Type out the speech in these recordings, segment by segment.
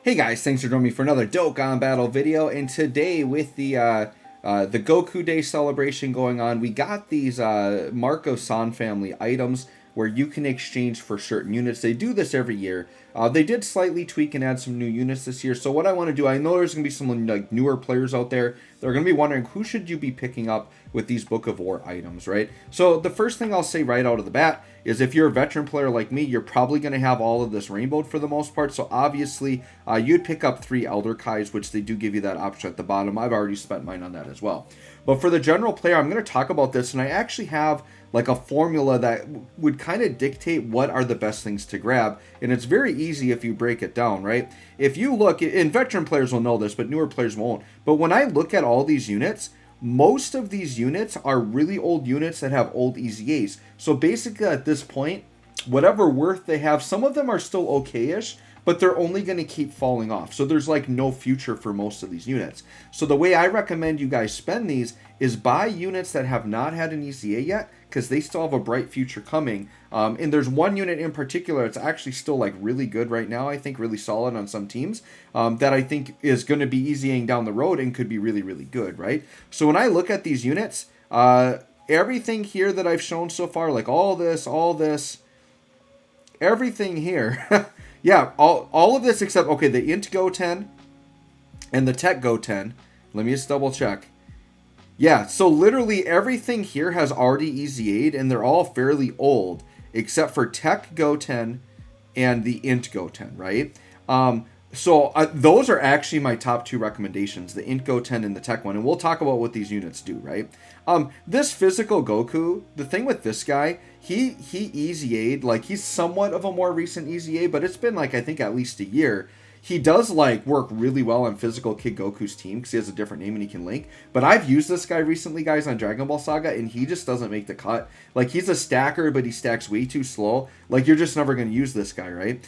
Hey guys, thanks for joining me for another Dokkan battle video, and today with the Goku Day celebration going on, we got these Marco-san family items where you can exchange for certain units. They do this every year. They did slightly tweak and add some new units this year, so what I want to do, I know there's going to be some like newer players out there that are going to be wondering who should you be picking up with these Book of War items, right? So the first thing I'll say right out of the bat is if you're a veteran player like me, you're probably going to have all of this rainbowed for the most part. So obviously, you'd pick up 3 Elder Kais, which they do give you that option at the bottom. I've already spent mine on that as well. But for the general player, I'm going to talk about this, and I actually have like a formula that would kind of dictate what are the best things to grab. And it's very easy if you break it down, right? If you look, and veteran players will know this, but newer players won't. But when I look at all these units, most of these units are really old units that have old EZAs. So basically at this point, whatever worth they have, some of them are still okay-ish, but they're only going to keep falling off. So there's like no future for most of these units. So the way I recommend you guys spend these is buy units that have not had an EZA yet, because they still have a bright future coming. And there's one unit in particular that's actually still like really good right now, I think really solid on some teams, that I think is going to be EZAing down the road and could be really, really good, right? So when I look at these units, everything here that I've shown so far, like all this, everything here, yeah, all of this except, okay, the Int Goten and the Tech Goten, let me just double check. Yeah, so literally everything here has already EZA'd, and they're all fairly old, except for Tech Goten and the Int Goten, right? So those are actually my top 2 recommendations, the Int Goten and the Tech one, and we'll talk about what these units do, right? This physical Goku, the thing with this guy, he EZA'd, like he's somewhat of a more recent EZA, but it's been like I think at least a year. He does like work really well on physical Kid Goku's team because he has a different name and he can link. But I've used this guy recently, guys, on Dragon Ball Saga, and he just doesn't make the cut. Like he's a stacker, but he stacks way too slow. Like you're just never going to use this guy, right?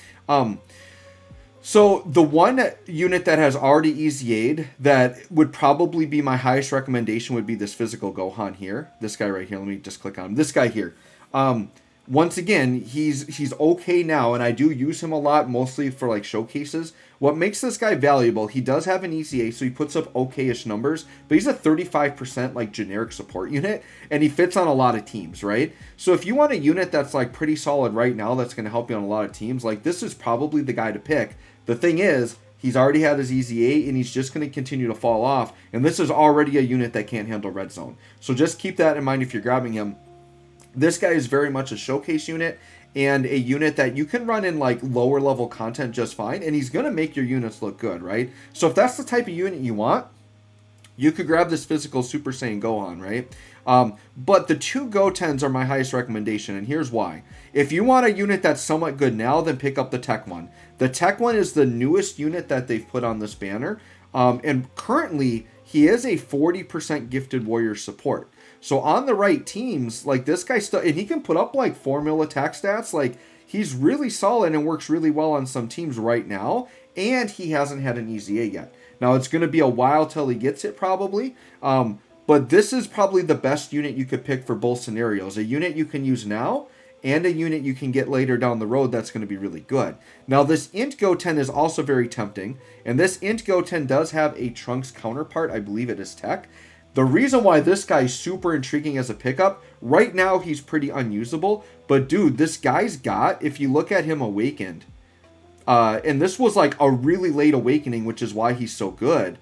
So the one unit that has already EZA'd that would probably be my highest recommendation would be this physical Gohan here. This guy right here. Let me just click on him. This guy here. Once again, he's okay now, and I do use him a lot, mostly for like showcases. What makes this guy valuable, he does have an EZA, so he puts up okay-ish numbers, but he's a 35% like generic support unit, and he fits on a lot of teams, right? So if you want a unit that's like pretty solid right now, that's going to help you on a lot of teams, like this is probably the guy to pick. The thing is, he's already had his EZA, and he's just going to continue to fall off, and this is already a unit that can't handle red zone. So just keep that in mind if you're grabbing him. This guy is very much a showcase unit and a unit that you can run in like lower level content just fine, and he's going to make your units look good, right? So if that's the type of unit you want, you could grab this physical Super Saiyan Gohan, right? But the 2 Gotens are my highest recommendation, and here's why. If you want a unit that's somewhat good now, then pick up the Tech one. The Tech one is the newest unit that they've put on this banner, and currently he is a 40% gifted warrior support. So on the right teams, like this guy still, and he can put up like 4 mil attack stats. Like he's really solid and works really well on some teams right now. And he hasn't had an EZA yet. Now it's going to be a while till he gets it probably. But this is probably the best unit you could pick for both scenarios. A unit you can use now and a unit you can get later down the road that's going to be really good. Now this Int Goten is also very tempting. And this Int Goten does have a Trunks counterpart. I believe it is Tech. The reason why this guy is super intriguing as a pickup, right now he's pretty unusable, but dude, this guy's got, if you look at him awakened, and this was like a really late awakening, which is why he's so good,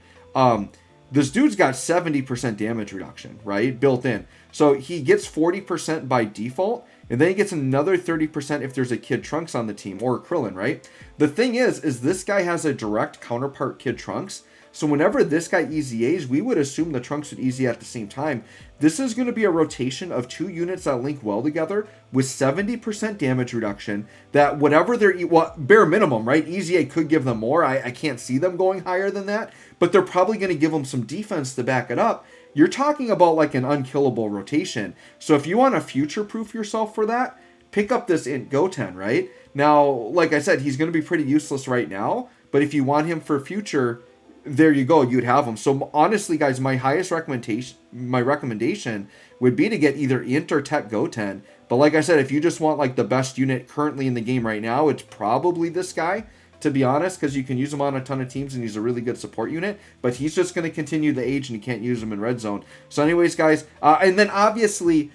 this dude's got 70% damage reduction, right, built in. So he gets 40% by default, and then he gets another 30% if there's a Kid Trunks on the team, or Krillin, right? The thing is this guy has a direct counterpart Kid Trunks. So whenever this guy EZAs, we would assume the Trunks would EZA at the same time. This is going to be a rotation of 2 units that link well together with 70% damage reduction. That whatever they're, well, bare minimum, right? EZA could give them more. I can't see them going higher than that. But they're probably going to give them some defense to back it up. You're talking about like an unkillable rotation. So if you want to future-proof yourself for that, pick up this Int Goten, right? Now, like I said, he's going to be pretty useless right now. But if you want him for future, there you go, you'd have them. So honestly, guys, my recommendation would be to get either Int or Tech Goten. But like I said, if you just want like the best unit currently in the game right now, it's probably this guy. to be honest, because you can use him on a ton of teams and he's a really good support unit, but he's just going to continue the age and you can't use him in red zone. So anyways, guys, and then obviously,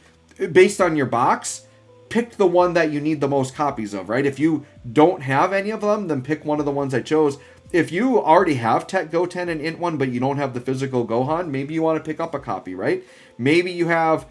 based on your box, pick the one that you need the most copies of, right? If you don't have any of them, then pick one of the ones I chose. If you already have Tech Goten and Int 1, but you don't have the physical Gohan, maybe you want to pick up a copy, right? Maybe you have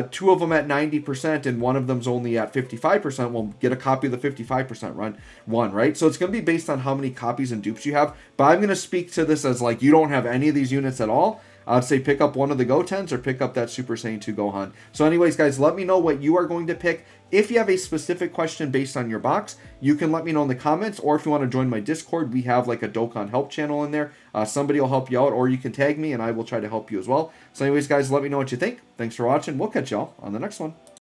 two of them at 90% and one of them's only at 55%. Well, get a copy of the 55% one, right? So it's going to be based on how many copies and dupes you have. But I'm going to speak to this as like you don't have any of these units at all. I'd say pick up one of the Gotens or pick up that Super Saiyan 2 Gohan. So anyways, guys, let me know what you are going to pick. If you have a specific question based on your box, you can let me know in the comments, or if you want to join my Discord, we have like a Dokkan help channel in there. Somebody will help you out, or you can tag me and I will try to help you as well. So anyways, guys, let me know what you think. Thanks for watching. We'll catch y'all on the next one.